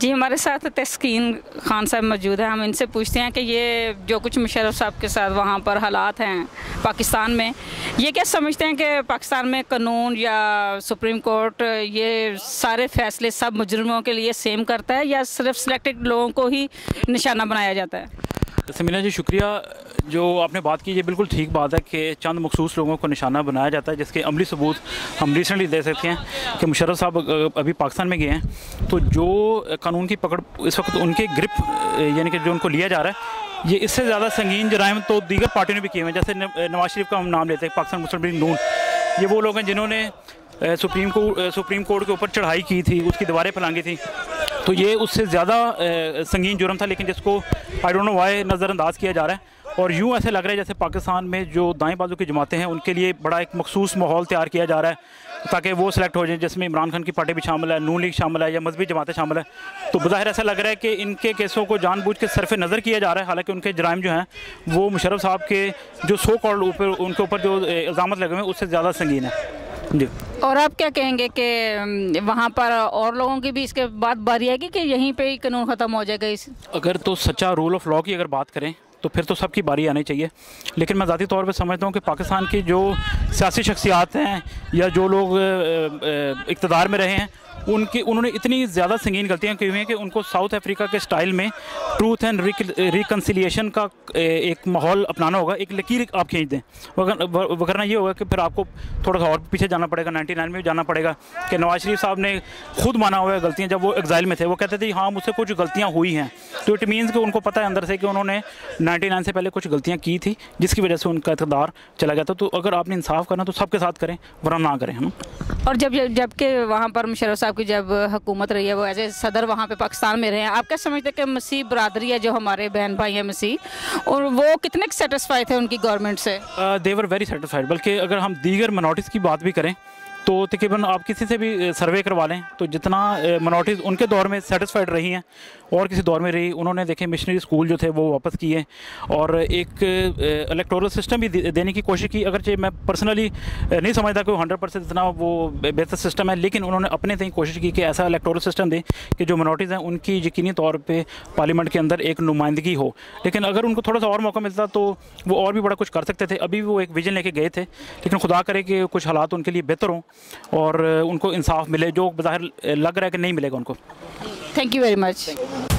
जी, हमारे साथ तस्कीन खान साहब मौजूद हैं। हम इनसे पूछते हैं कि ये जो कुछ मुशर्रफ साहब के साथ वहाँ पर हालात हैं पाकिस्तान में, ये क्या समझते हैं कि पाकिस्तान में कानून या सुप्रीम कोर्ट ये सारे फैसले सब मुजरिमों के लिए सेम करता है या सिर्फ सिलेक्टेड लोगों को ही निशाना बनाया जाता है? समीना जी, शुक्रिया। जो आपने बात की ये बिल्कुल ठीक बात है कि चंद मखसूस लोगों को निशाना बनाया जाता है, जिसके अमली सबूत हम रिसेंटली दे सकते हैं कि मुशर्रफ साहब अभी पाकिस्तान में गए हैं, तो जो कानून की पकड़ इस वक्त उनके ग्रिप यानी कि जो उनको लिया जा रहा है, ये इससे ज़्यादा संगीन जराइम तो दीगर पार्टियों ने भी किए हैं। जैसे नवाज शरीफ का हम नाम लेते हैं, पाकिस्तान मुस्लिम लीग नून, ये वो लोग हैं जिन्होंने सुप्रीम कोर्ट के ऊपर चढ़ाई की थी, उसकी दीवारें फैलांगी थी, तो ये उससे ज़्यादा संगीन जुर्म था, लेकिन जिसको आई डोंट नो वाई नज़रअंदाज किया जा रहा है। और यूँ ऐसे लग रहा है जैसे पाकिस्तान में जो दाएं बाजू की जमातें हैं उनके लिए बड़ा एक मखसूस माहौल तैयार किया जा रहा है ताकि वो सिलेक्ट हो जाए, जिसमें इमरान खान की पार्टी भी शामिल है, नून लीग शामिल है या मजहबी जमातें शामिल है। तो बज़ाहिर ऐसा लग रहा है कि इनके केसों को जानबूझ के सरफ नज़र किया जा रहा है, हालांकि उनके जराइम जो हैं वो मुशर्रफ साहब के जो सो कॉल्ड उनके ऊपर जो इल्ज़ाम लगे हुए हैं उससे ज़्यादा संगीन है जी। और आप क्या कहेंगे कि वहाँ पर और लोगों की भी इसके बाद बारी आएगी कि यहीं पे ही कानून ख़त्म हो जाएगा? इस अगर तो सच्चा रूल ऑफ लॉ की अगर बात करें तो फिर तो सबकी बारी आनी चाहिए, लेकिन मैं ज़ाती तौर पे समझता हूँ कि पाकिस्तान की जो सियासी शख्सियात हैं या जो लोग इक़्तिदार में रहे हैं उन्होंने इतनी ज़्यादा संगीन गलतियाँ की हुई हैं कि उनको साउथ अफ्रीका के स्टाइल में ट्रूथ एंड रिकन्सिलिएशन का एक माहौल अपनाना होगा। एक लकीर आप खींच दें, वरना ये होगा कि फिर आपको थोड़ा सा और पीछे जाना पड़ेगा, 99 में भी जाना पड़ेगा। कि नवाज शरीफ साहब ने खुद माना हुआ है गलतियाँ, जब वो एग्जाइल में थे वो कहते थे हाँ मुझसे कुछ गलतियाँ हुई हैं, तो इट मीन्स कि उनको पता है अंदर से कि उन्होंने 99 से पहले कुछ गलतियाँ की थी जिसकी वजह से उनका इक़्तिदार चला गया था। तो अगर आपने इंसाफ करना तो सबके साथ करें, वरना ना करें हम। और जबकि वहाँ पर मुशर्रफ साहब की जब हुकूमत रही है, वो एज सदर वहाँ पे पाकिस्तान में रहे हैं, आप क्या समझते हैं कि मसीह बरादरी है जो हमारे बहन भाई हैं मसीह, और वो कितने सेटिस्फाइड थे उनकी गवर्नमेंट से? दे वर वेरी सेटिस्फाइड। बल्कि अगर हम दीगर मिनॉरिटीज़ की बात भी करें तो तकरीबन आप किसी से भी सर्वे करवा लें तो जितना मिनॉरिटीज़ उनके दौर में सेटिस्फाइड रही हैं और किसी दौर में रही, उन्होंने देखे मिशनरी स्कूल जो थे वो वापस किए और एक इलेक्टोरल सिस्टम भी देने की कोशिश की। अगरचे मैं पर्सनली नहीं समझता कि 100% इतना वो बेहतर सिस्टम है, लेकिन उन्होंने अपने से ही कोशिश की कि ऐसा इलेक्टोरल सिस्टम दे कि जो मिनॉरिटीज़ हैं उनकी यकीनी तौर पर पार्लियामेंट के अंदर एक नुमाइंदगी हो। लेकिन अगर उनको थोड़ा सा और मौका मिलता तो वो और भी बड़ा कुछ कर सकते थे। अभी वो एक विजन लेके गए थे, लेकिन खुदा करे कि कुछ हालात उनके लिए बेहतर हों और उनको इंसाफ मिले, जो बज़ाहिर लग रहा है कि नहीं मिलेगा उनको। Thank you very much.